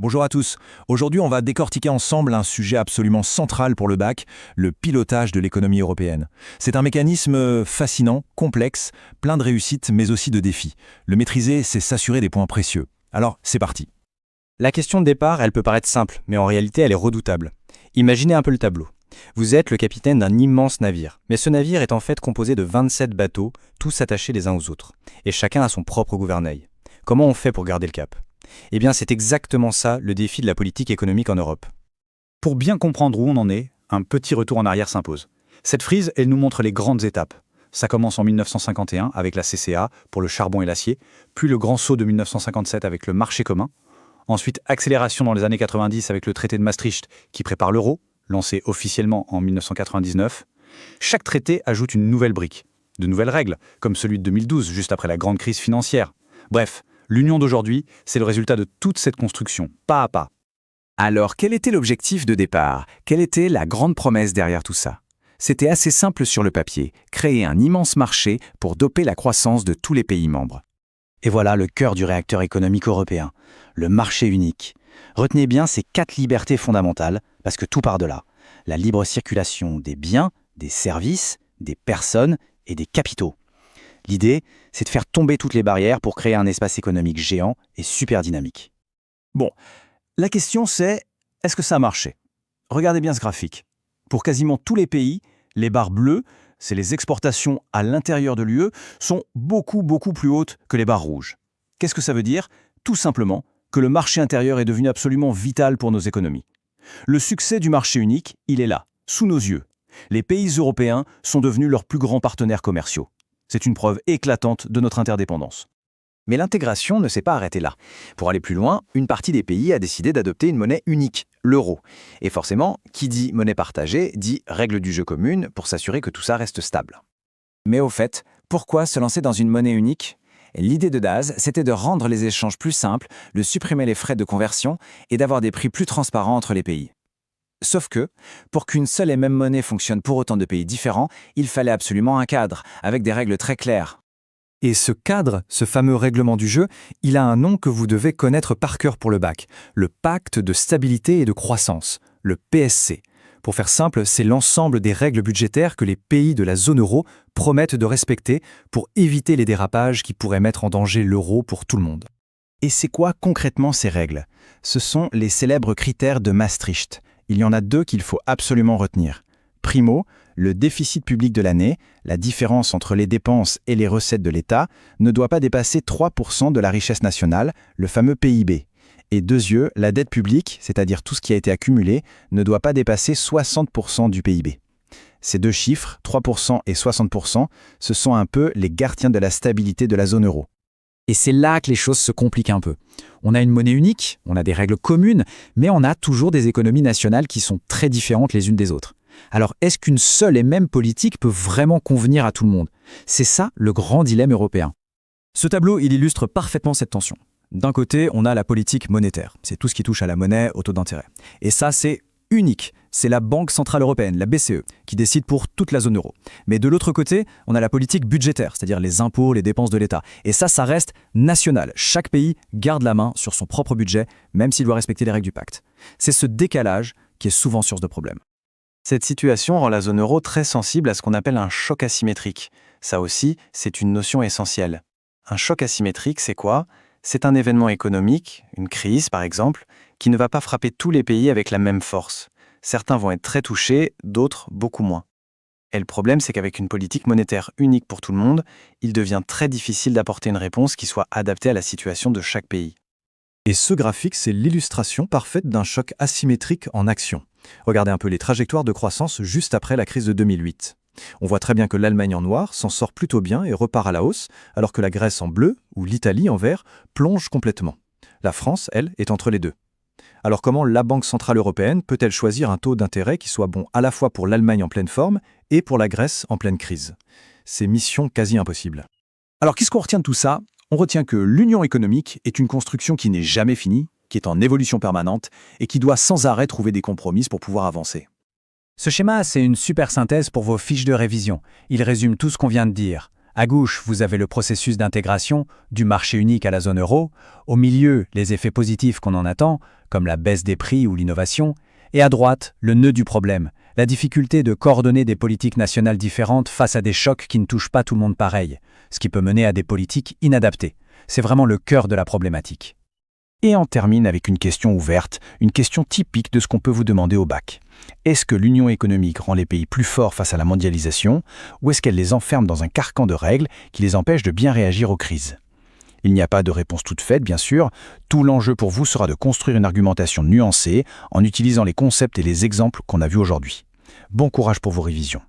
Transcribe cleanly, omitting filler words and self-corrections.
Bonjour à tous. Aujourd'hui, on va décortiquer ensemble un sujet absolument central pour le bac, le pilotage de l'économie européenne. C'est un mécanisme fascinant, complexe, plein de réussites mais aussi de défis. Le maîtriser, c'est s'assurer des points précieux. Alors, c'est parti. La question de départ, elle peut paraître simple, mais en réalité, elle est redoutable. Imaginez un peu le tableau. Vous êtes le capitaine d'un immense navire, mais ce navire est en fait composé de 27 bateaux, tous attachés les uns aux autres, et chacun a son propre gouvernail. Comment on fait pour garder le cap ? Eh bien, c'est exactement ça le défi de la politique économique en Europe. Pour bien comprendre où on en est, un petit retour en arrière s'impose. Cette frise, elle nous montre les grandes étapes. Ça commence en 1951 avec la CCA pour le charbon et l'acier, puis le grand saut de 1957 avec le marché commun. Ensuite, accélération dans les années 90 avec le traité de Maastricht qui prépare l'euro, lancé officiellement en 1999. Chaque traité ajoute une nouvelle brique. De nouvelles règles, comme celui de 2012, juste après la grande crise financière. Bref, l'union d'aujourd'hui, c'est le résultat de toute cette construction, pas à pas. Alors, quel était l'objectif de départ? Quelle était la grande promesse derrière tout ça? C'était assez simple sur le papier, créer un immense marché pour doper la croissance de tous les pays membres. Et voilà le cœur du réacteur économique européen, le marché unique. Retenez bien ces 4 libertés fondamentales, parce que tout part de là. La libre circulation des biens, des services, des personnes et des capitaux. L'idée, c'est de faire tomber toutes les barrières pour créer un espace économique géant et super dynamique. Bon, la question c'est, est-ce que ça a marché? Regardez bien ce graphique. Pour quasiment tous les pays, les barres bleues, c'est les exportations à l'intérieur de l'UE, sont beaucoup plus hautes que les barres rouges. Qu'est-ce que ça veut dire? Tout simplement que le marché intérieur est devenu absolument vital pour nos économies. Le succès du marché unique, il est là, sous nos yeux. Les pays européens sont devenus leurs plus grands partenaires commerciaux. C'est une preuve éclatante de notre interdépendance. Mais l'intégration ne s'est pas arrêtée là. Pour aller plus loin, une partie des pays a décidé d'adopter une monnaie unique, l'euro. Et forcément, qui dit monnaie partagée, dit règles du jeu commune pour s'assurer que tout ça reste stable. Mais au fait, pourquoi se lancer dans une monnaie unique? L'idée de base, c'était de rendre les échanges plus simples, de supprimer les frais de conversion et d'avoir des prix plus transparents entre les pays. Sauf que, pour qu'une seule et même monnaie fonctionne pour autant de pays différents, il fallait absolument un cadre, avec des règles très claires. Et ce cadre, ce fameux règlement du jeu, il a un nom que vous devez connaître par cœur pour le bac, le Pacte de stabilité et de croissance, le PSC. Pour faire simple, c'est l'ensemble des règles budgétaires que les pays de la zone euro promettent de respecter pour éviter les dérapages qui pourraient mettre en danger l'euro pour tout le monde. Et c'est quoi concrètement ces règles? Ce sont les célèbres critères de Maastricht. Il y en a 2 qu'il faut absolument retenir. Primo, le déficit public de l'année, la différence entre les dépenses et les recettes de l'État, ne doit pas dépasser 3% de la richesse nationale, le fameux PIB. Et deuxièmement, la dette publique, c'est-à-dire tout ce qui a été accumulé, ne doit pas dépasser 60% du PIB. Ces 2 chiffres, 3% et 60%, ce sont un peu les gardiens de la stabilité de la zone euro. Et c'est là que les choses se compliquent un peu. On a une monnaie unique, on a des règles communes, mais on a toujours des économies nationales qui sont très différentes les unes des autres. Alors, est-ce qu'une seule et même politique peut vraiment convenir à tout le monde? C'est ça le grand dilemme européen. Ce tableau, il illustre parfaitement cette tension. D'un côté, on a la politique monétaire. C'est tout ce qui touche à la monnaie, au taux d'intérêt. Et ça, c'est unique. C'est la Banque Centrale Européenne, la BCE, qui décide pour toute la zone euro. Mais de l'autre côté, on a la politique budgétaire, c'est-à-dire les impôts, les dépenses de l'État. Et ça reste national. Chaque pays garde la main sur son propre budget, même s'il doit respecter les règles du pacte. C'est ce décalage qui est souvent source de problèmes. Cette situation rend la zone euro très sensible à ce qu'on appelle un choc asymétrique. Ça aussi, c'est une notion essentielle. Un choc asymétrique, c'est quoi? C'est un événement économique, une crise par exemple, qui ne va pas frapper tous les pays avec la même force. Certains vont être très touchés, d'autres beaucoup moins. Et le problème, c'est qu'avec une politique monétaire unique pour tout le monde, il devient très difficile d'apporter une réponse qui soit adaptée à la situation de chaque pays. Et ce graphique, c'est l'illustration parfaite d'un choc asymétrique en action. Regardez un peu les trajectoires de croissance juste après la crise de 2008. On voit très bien que l'Allemagne en noir s'en sort plutôt bien et repart à la hausse, alors que la Grèce en bleu ou l'Italie en vert plonge complètement. La France, elle, est entre les deux. Alors comment la Banque Centrale Européenne peut-elle choisir un taux d'intérêt qui soit bon à la fois pour l'Allemagne en pleine forme et pour la Grèce en pleine crise? C'est mission quasi impossible. Alors qu'est-ce qu'on retient de tout ça? On retient que l'union économique est une construction qui n'est jamais finie, qui est en évolution permanente et qui doit sans arrêt trouver des compromis pour pouvoir avancer. Ce schéma, c'est une super synthèse pour vos fiches de révision. Il résume tout ce qu'on vient de dire. À gauche, vous avez le processus d'intégration du marché unique à la zone euro. Au milieu, les effets positifs qu'on en attend, comme la baisse des prix ou l'innovation. Et à droite, le nœud du problème, la difficulté de coordonner des politiques nationales différentes face à des chocs qui ne touchent pas tout le monde pareil, ce qui peut mener à des politiques inadaptées. C'est vraiment le cœur de la problématique. Et on termine avec une question ouverte, une question typique de ce qu'on peut vous demander au bac. Est-ce que l'union économique rend les pays plus forts face à la mondialisation, ou est-ce qu'elle les enferme dans un carcan de règles qui les empêche de bien réagir aux crises ? Il n'y a pas de réponse toute faite, bien sûr. Tout l'enjeu pour vous sera de construire une argumentation nuancée en utilisant les concepts et les exemples qu'on a vus aujourd'hui. Bon courage pour vos révisions.